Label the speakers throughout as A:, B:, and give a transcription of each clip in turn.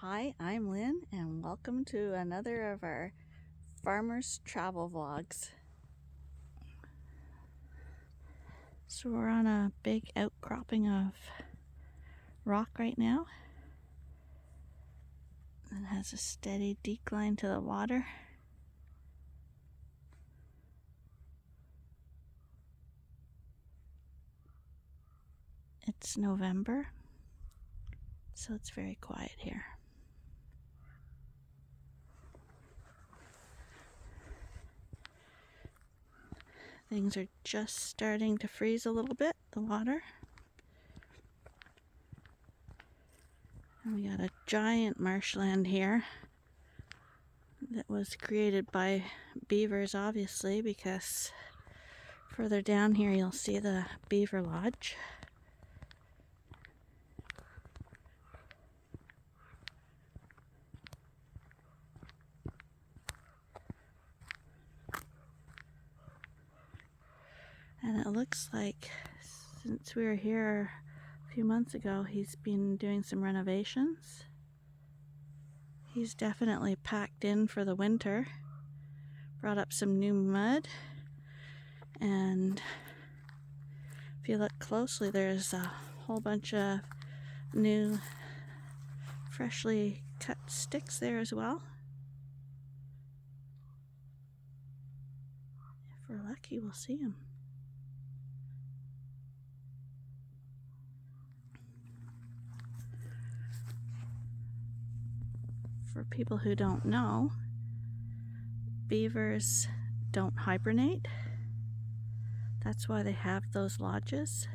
A: Hi, I'm Lynn, and welcome to another of our farmers travel vlogs. So we're on a big outcropping of rock right now. It has a steady decline to the water. It's November, so it's very quiet here. Things are just starting to freeze a little bit, the water. And we got a giant marshland here that was created by beavers, obviously, because further down here you'll see the beaver lodge. And it looks like since we were here a few months ago, he's been doing some renovations. He's definitely packed in for the winter. Brought up some new mud. And if you look closely, there's a whole bunch of new freshly cut sticks there as well. If we're lucky, we'll see them. For people who don't know, beavers don't hibernate. That's why they have those lodges.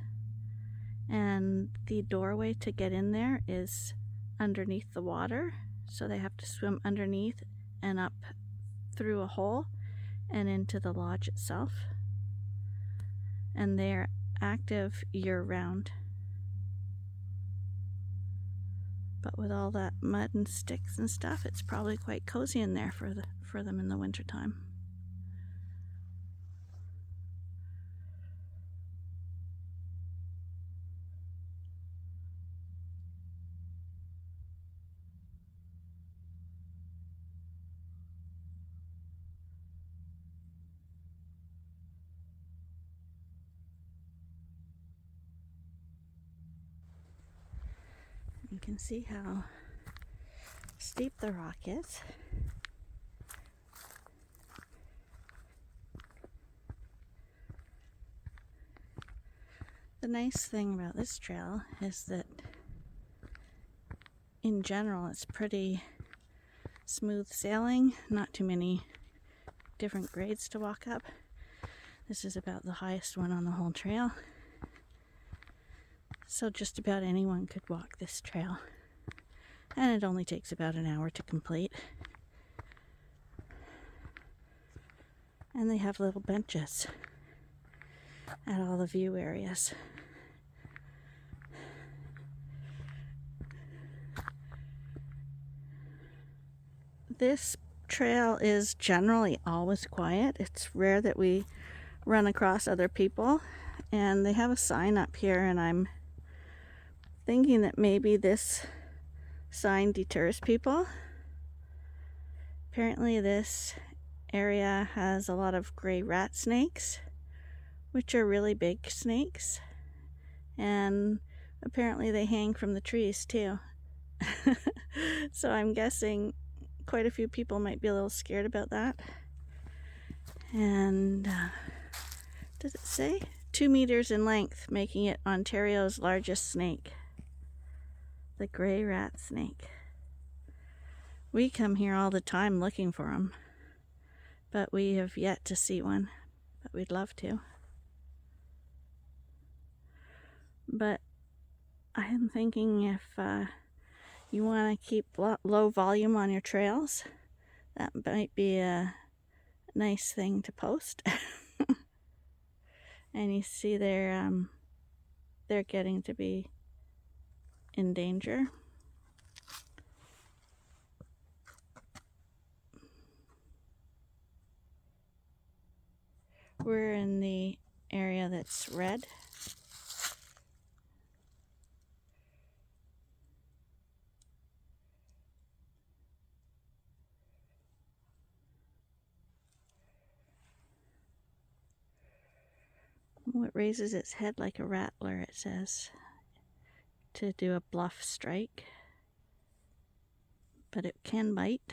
A: And the doorway to get in there is underneath the water. So they have to swim underneath and up through a hole and into the lodge itself. And they're active year-round. But with all that mud and sticks and stuff, it's probably quite cozy in there for them in the wintertime. You can see how steep the rock is. The nice thing about this trail is that in general it's pretty smooth sailing, not too many different grades to walk up. This is about the highest one on the whole trail. So just about anyone could walk this trail. And it only takes about an hour to complete. And they have little benches at all the view areas. This trail is generally always quiet. It's rare that we run across other people. And they have a sign up here, and I'm thinking that maybe this sign deters people. Apparently this area has a lot of gray rat snakes, which are really big snakes, and apparently they hang from the trees too. So I'm guessing quite a few people might be a little scared about that. And does it say 2 meters in length, making it Ontario's largest snake? The gray rat snake. We come here all the time looking for them, but we have yet to see one, but we'd love to. But I'm thinking if you want to keep low volume on your trails, that might be a nice thing to post. And you see they're getting to be in danger. We're in the area that's red. Oh, it raises its head like a rattler, it says, to do a bluff strike. But it can bite.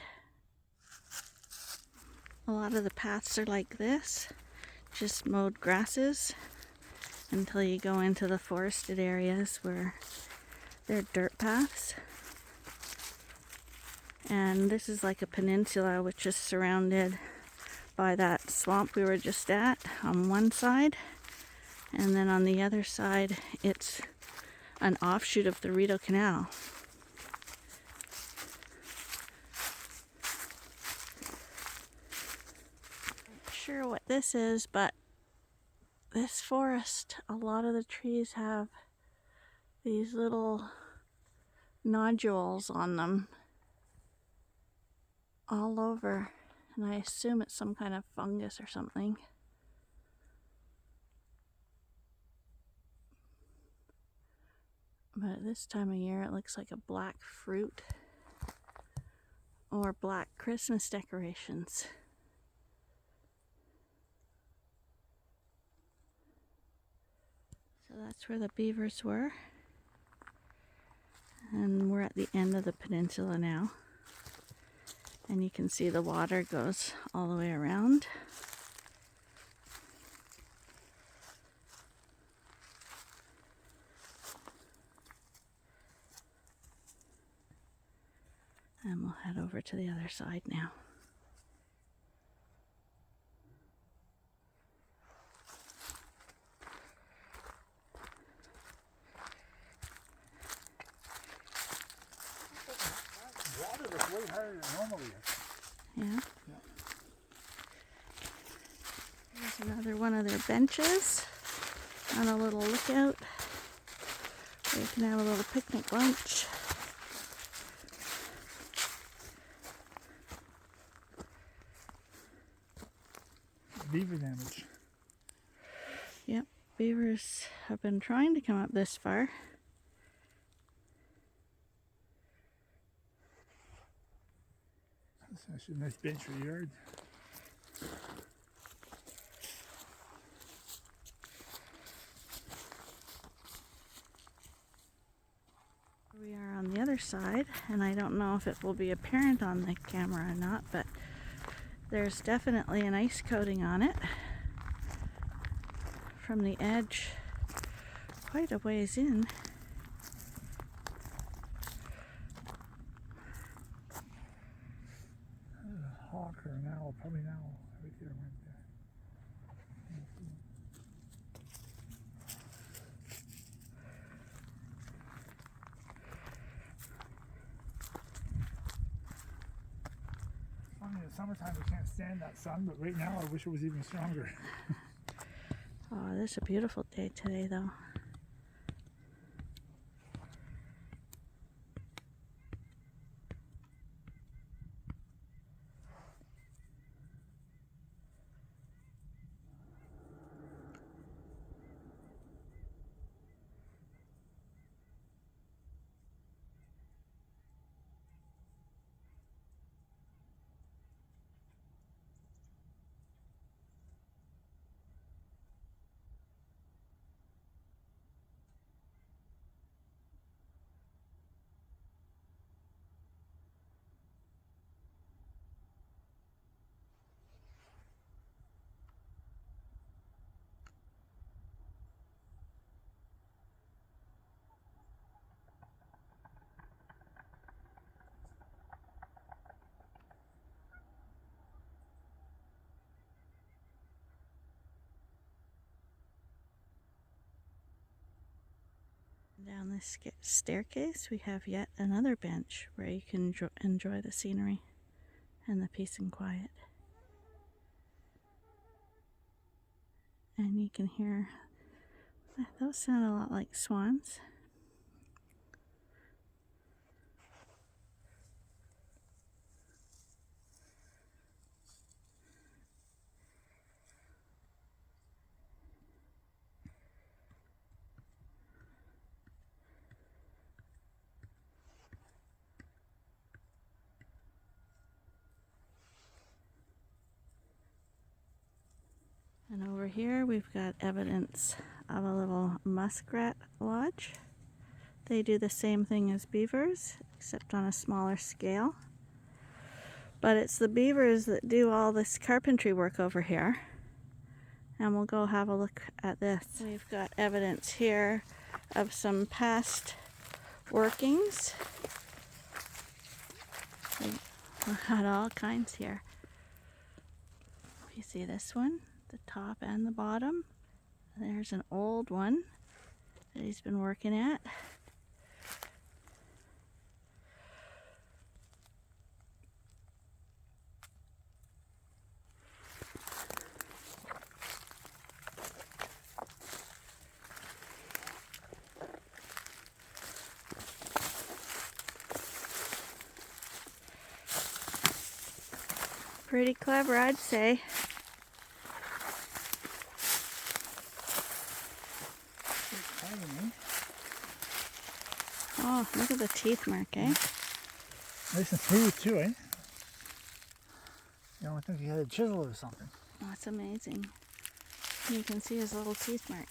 A: A lot of the paths are like this, just mowed grasses, until you go into the forested areas where they're dirt paths. And this is like a peninsula which is surrounded by that swamp we were just at on one side, and then on the other side it's an offshoot of the Rideau Canal. Not sure what this is, but this forest, a lot of the trees have these little nodules on them all over, and I assume it's some kind of fungus or something. But at this time of year it looks like a black fruit or black Christmas decorations. So that's where the beavers were, and we're at the end of the peninsula now. And you can see the water goes all the way around. And we'll head over to the other side now.
B: Water was way higher than normally is.
A: Yeah. There's another one of their benches on a little lookout where you can have a little picnic lunch.
B: Beaver damage.
A: Yep, beavers have been trying to come up this far.
B: That's actually a nice bench for your yard.
A: We are on the other side, and I don't know if it will be apparent on the camera or not, but there's definitely an ice coating on it from the edge quite a ways in.
B: Hawk or an owl, probably an owl, right there, right there. Funny, in the summertime we can't stand that sun, but right now I wish it was even stronger.
A: Oh, this is a beautiful day today, though. Down this staircase we have yet another bench where you can enjoy the scenery and the peace and quiet. And you can hear, those sound a lot like swans. And over here we've got evidence of a little muskrat lodge. They do the same thing as beavers, except on a smaller scale. But it's the beavers that do all this carpentry work over here. And we'll go have a look at this. We've got evidence here of some past workings. We've got all kinds here. You see this one, the top and the bottom. There's an old one that he's been working at. Pretty clever, I'd say. Oh, look at the teeth mark, eh?
B: Nice and smooth too, eh? You know, I think he had a chisel or something.
A: Oh, that's amazing. You can see his little teeth mark.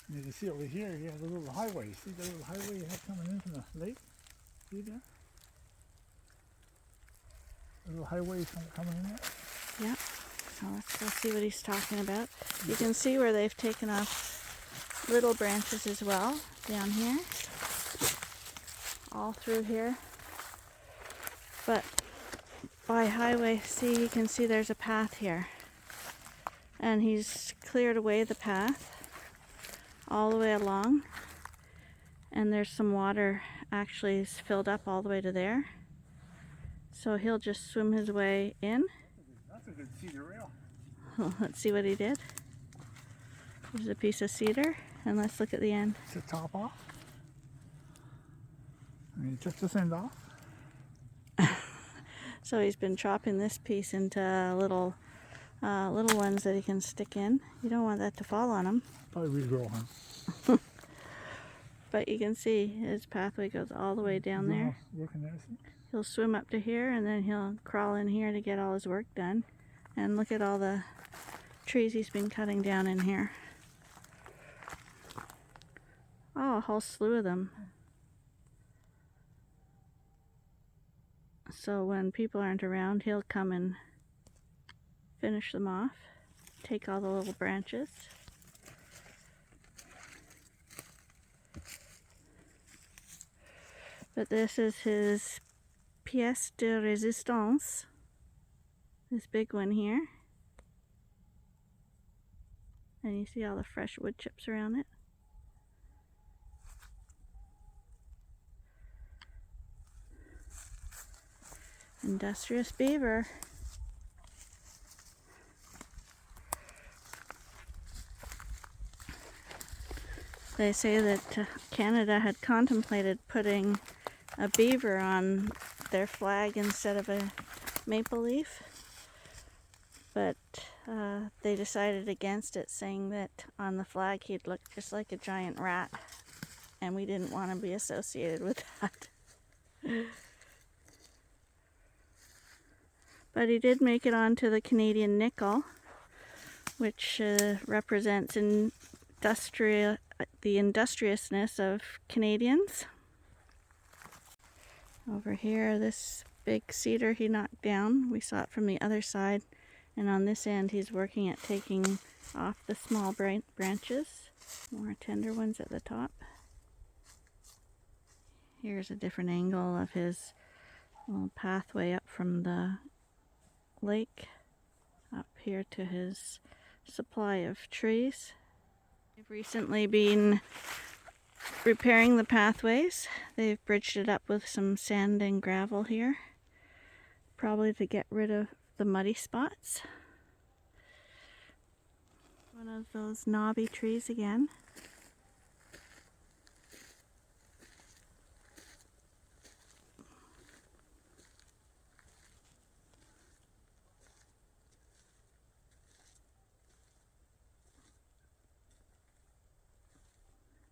B: And you can see over here, he has a little highway. See the little highway you have coming in from the lake? See there? A little highway coming in there?
A: Yep. So let's go see what he's talking about. You can see where they've taken off little branches as well, down here. All through here. But by highway, see, you can see there's a path here. And he's cleared away the path all the way along. And there's some water actually is filled up all the way to there. So he'll just swim his way in.
B: That's a good cedar rail.
A: Well, let's see what he did. There's a piece of cedar, and let's look at the end.
B: Is the top off? I mean, just this end off.
A: So he's been chopping this piece into little ones that he can stick in. You don't want that to fall on him.
B: Probably regrow him.
A: But you can see his pathway goes all the way down there.
B: Working there, see?
A: He'll swim up to here, and then he'll crawl in here to get all his work done. And look at all the trees he's been cutting down in here. Oh, a whole slew of them. So when people aren't around, he'll come and finish them off. Take all the little branches. But this is his pièce de résistance. This big one here. And you see all the fresh wood chips around it. Industrious beaver. They say that Canada had contemplated putting a beaver on their flag instead of a maple leaf, but they decided against it, saying that on the flag he'd look just like a giant rat, and we didn't want to be associated with that. But he did make it onto the Canadian nickel, which represents the industriousness of Canadians. Over here, this big cedar he knocked down, we saw it from the other side, and on this end he's working at taking off the small branches, more tender ones at the top. Here's a different angle of his little pathway up from the lake up here to his supply of trees. They've recently been repairing the pathways. They've bridged it up with some sand and gravel here, probably to get rid of the muddy spots. One of those knobby trees again.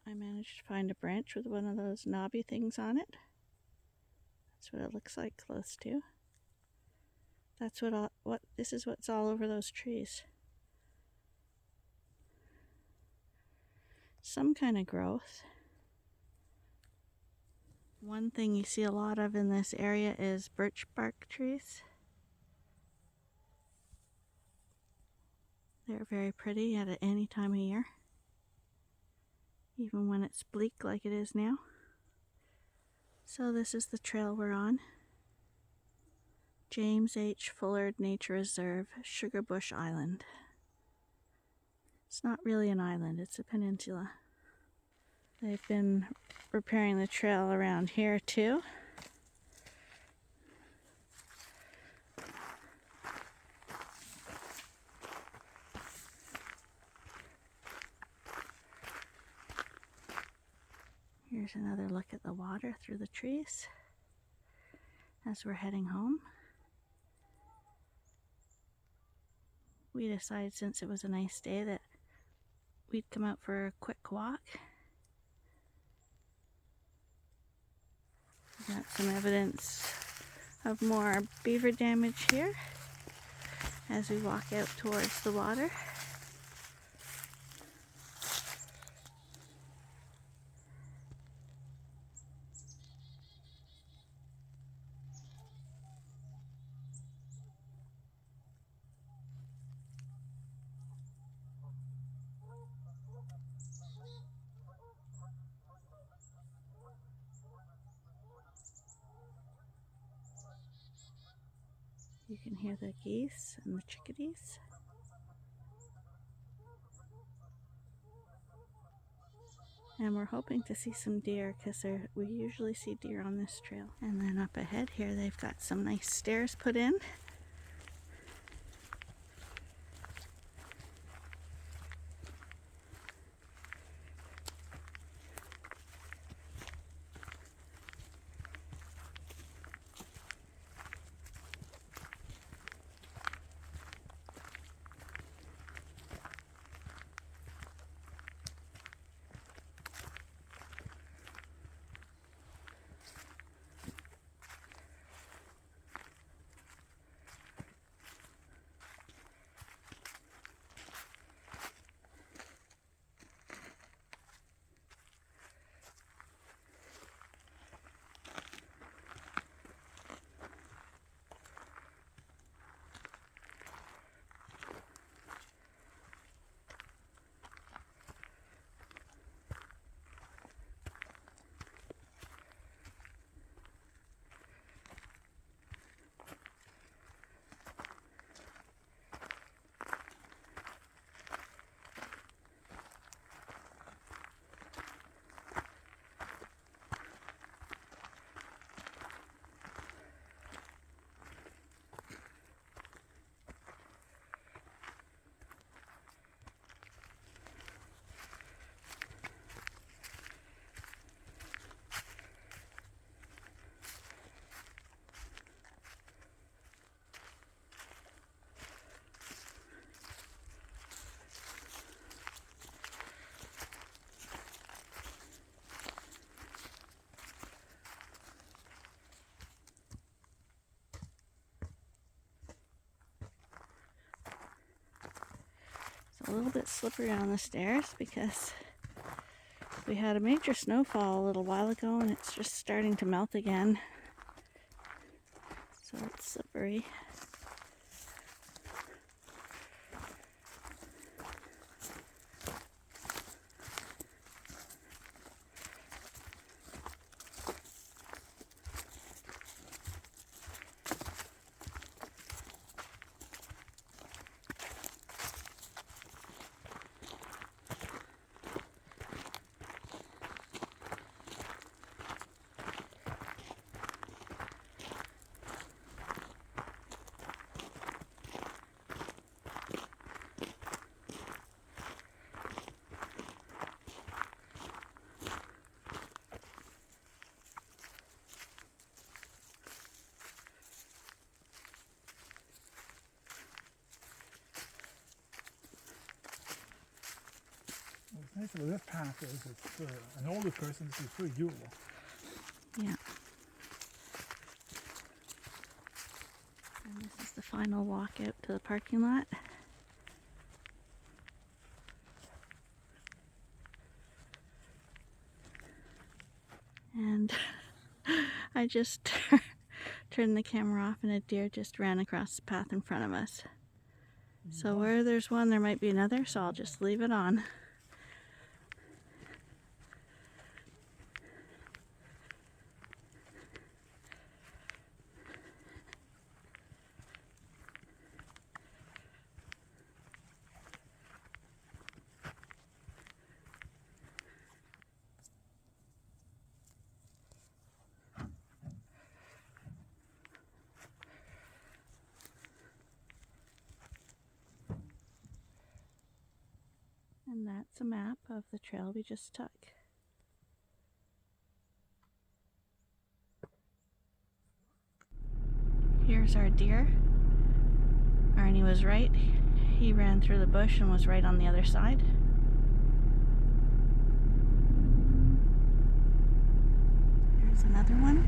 A: I managed to find a branch with one of those knobby things on it. That's what it looks like close to. That's this is what's all over those trees. Some kind of growth. One thing you see a lot of in this area is birch bark trees. They're very pretty at any time of year, even when it's bleak like it is now. So this is the trail we're on. James H. Fullard Nature Reserve, Sugarbush Island. It's not really an island, it's a peninsula. They've been repairing the trail around here too. Here's another look at the water through the trees as we're heading home. We decided, since it was a nice day, that we'd come out for a quick walk. Got some evidence of more beaver damage here as we walk out towards the water. You can hear the geese and the chickadees. And we're hoping to see some deer, because we usually see deer on this trail. And then up ahead here, they've got some nice stairs put in. A little bit slippery on the stairs because we had a major snowfall a little while ago and it's just starting to melt again. So it's slippery.
B: What's nice about this path is it's for an older person, this is pretty doable.
A: Yeah. walk out to the parking lot. And I just turned the camera off and a deer just ran across the path in front of us. So where there's one, there might be another, so I'll just leave it on. And that's a map of the trail we just took. Here's our deer. Arnie was right. He ran through the bush and was right on the other side. There's another one.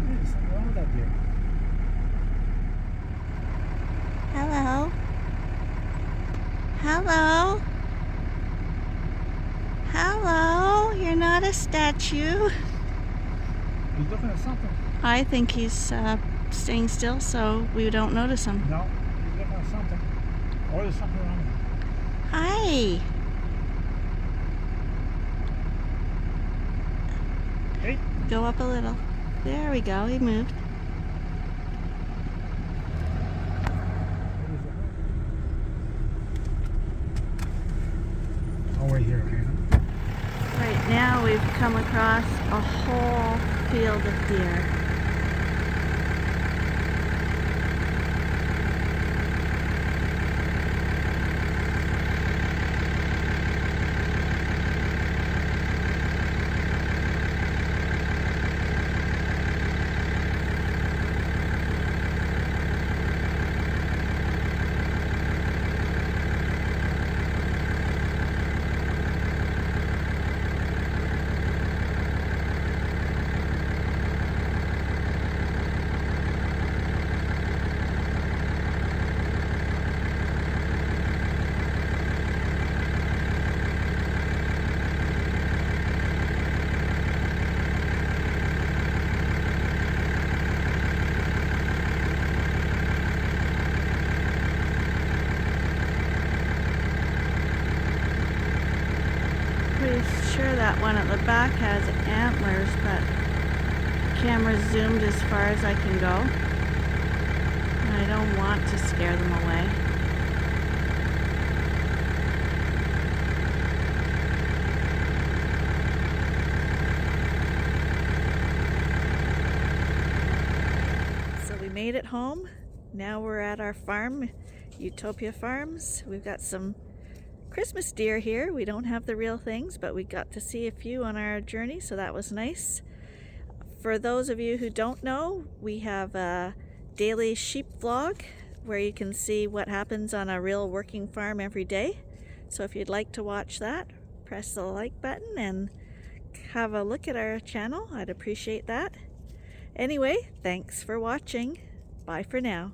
B: There's something wrong with that deer.
A: Hello. Hello. Hello. You're not a statue.
B: He's looking at something.
A: I think he's staying still so we don't notice him.
B: No, he's looking at something. Or there's something wrong with him.
A: Hi.
B: Hey.
A: Go up a little. There we go. He moved.
B: Oh, right here, okay.
A: Right now we've come across a whole field of deer. Pretty sure that one at the back has antlers, but the camera zoomed as far as I can go. And I don't want to scare them away. So we made it home. Now we're at our farm, Ewetopia Farms. We've got some Christmas deer here. We don't have the real things, but we got to see a few on our journey, so that was nice. For those of you who don't know, we have a daily sheep vlog where you can see what happens on a real working farm every day. So if you'd like to watch that, press the like button and have a look at our channel. I'd appreciate that. Anyway, thanks for watching. Bye for now.